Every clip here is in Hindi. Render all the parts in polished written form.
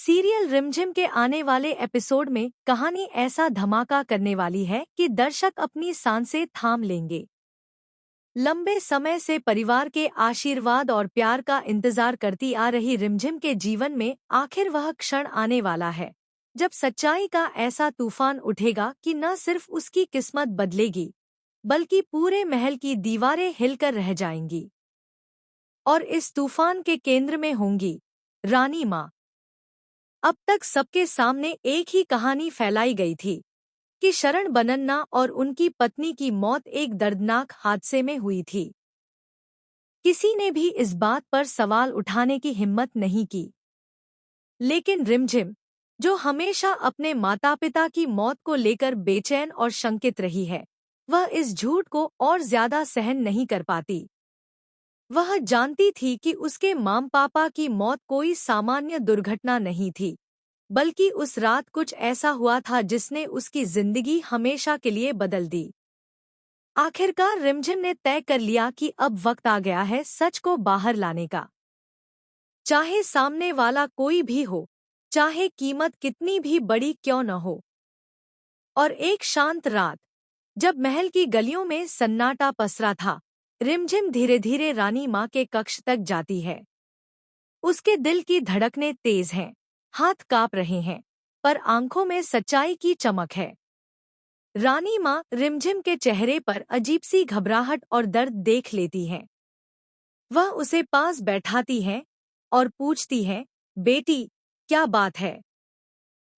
सीरियल रिमझिम के आने वाले एपिसोड में कहानी ऐसा धमाका करने वाली है कि दर्शक अपनी सांसें थाम लेंगे। लंबे समय से परिवार के आशीर्वाद और प्यार का इंतजार करती आ रही रिमझिम के जीवन में आखिर वह क्षण आने वाला है जब सच्चाई का ऐसा तूफान उठेगा कि न सिर्फ उसकी किस्मत बदलेगी बल्कि पूरे महल की दीवारें हिलकर रह जाएंगी। और इस तूफान के केंद्र में होंगी रानी माँ। अब तक सबके सामने एक ही कहानी फैलाई गई थी कि शरण बनन्ना और उनकी पत्नी की मौत एक दर्दनाक हादसे में हुई थी। किसी ने भी इस बात पर सवाल उठाने की हिम्मत नहीं की। लेकिन रिमझिम, जो हमेशा अपने माता पिता की मौत को लेकर बेचैन और शंकित रही है, वह इस झूठ को और ज्यादा सहन नहीं कर पाती। वह जानती थी कि उसके माम पापा की मौत कोई सामान्य दुर्घटना नहीं थी, बल्कि उस रात कुछ ऐसा हुआ था जिसने उसकी जिंदगी हमेशा के लिए बदल दी। आखिरकार रिमझिम ने तय कर लिया कि अब वक्त आ गया है सच को बाहर लाने का। चाहे सामने वाला कोई भी हो, चाहे कीमत कितनी भी बड़ी क्यों न हो। और एक शांत रात, जब महल की गलियों में सन्नाटा पसरा था, रिमझिम धीरे धीरे रानी माँ के कक्ष तक जाती है। उसके दिल की धड़कनें तेज हैं, हाथ कांप रहे हैं, पर आंखों में सच्चाई की चमक है। रानी माँ रिमझिम के चेहरे पर अजीब सी घबराहट और दर्द देख लेती हैं। वह उसे पास बैठाती हैं और पूछती हैं, बेटी, क्या बात है?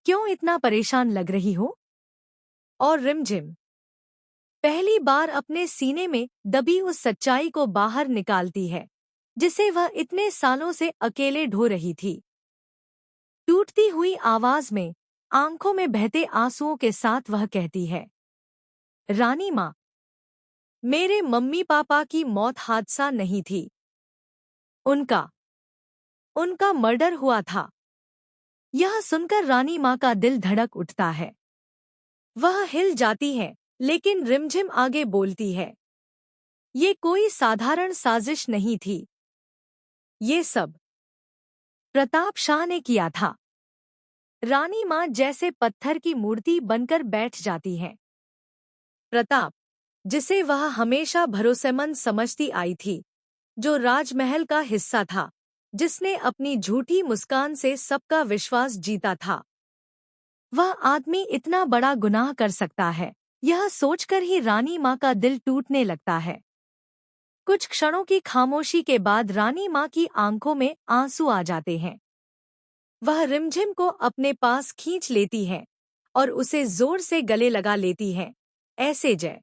क्यों इतना परेशान लग रही हो? और रिमझिम पहली बार अपने सीने में दबी उस सच्चाई को बाहर निकालती है जिसे वह इतने सालों से अकेले ढो रही थी। टूटती हुई आवाज में, आंखों में बहते आंसुओं के साथ वह कहती है, रानी माँ, मेरे मम्मी पापा की मौत हादसा नहीं थी। उनका उनका मर्डर हुआ था। यह सुनकर रानी माँ का दिल धड़क उठता है। वह हिल जाती है, लेकिन रिमझिम आगे बोलती है, ये कोई साधारण साजिश नहीं थी। ये सब प्रताप शाह ने किया था। रानी माँ जैसे पत्थर की मूर्ति बनकर बैठ जाती है। प्रताप, जिसे वह हमेशा भरोसेमंद समझती आई थी, जो राजमहल का हिस्सा था, जिसने अपनी झूठी मुस्कान से सबका विश्वास जीता था। वह आदमी इतना बड़ा गुनाह कर सकता है, यह सोचकर ही रानी माँ का दिल टूटने लगता है। कुछ क्षणों की खामोशी के बाद रानी माँ की आंखों में आंसू आ जाते हैं। वह रिमझिम को अपने पास खींच लेती है और उसे जोर से गले लगा लेती है, ऐसे जय